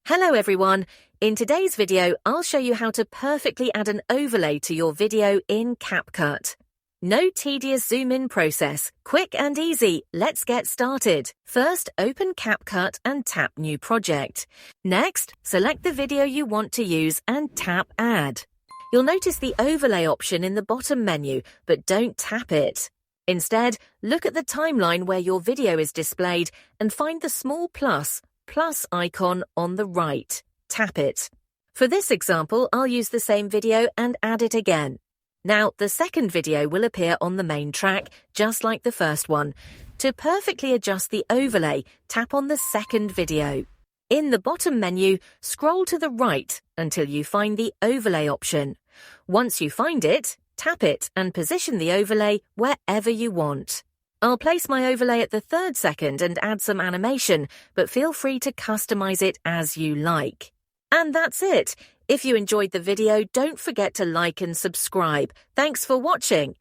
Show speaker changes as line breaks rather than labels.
Hello everyone! In today's video, I'll show you how to perfectly add an overlay to your video in Capcut. No tedious zoom-in process. Quick and easy. Let's get started. First, open Capcut and tap New Project. Next, select the video you want to use and tap Add. You'll notice the overlay option in the bottom menu, but don't tap it. Instead, look at the timeline where your video is displayed and find the small plus icon on the right. Tap it. For this example, I'll use the same video and add it again. Now, the second video will appear on the main track, just like the first one. To perfectly adjust the overlay, tap on the second video. In the bottom menu, scroll to the right until you find the overlay option. Once you find it, tap it and position the overlay wherever you want. I'll place my overlay at the 3rd second and add some animation, but feel free to customize it as you like. And that's it. If you enjoyed the video, don't forget to like and subscribe. Thanks for watching.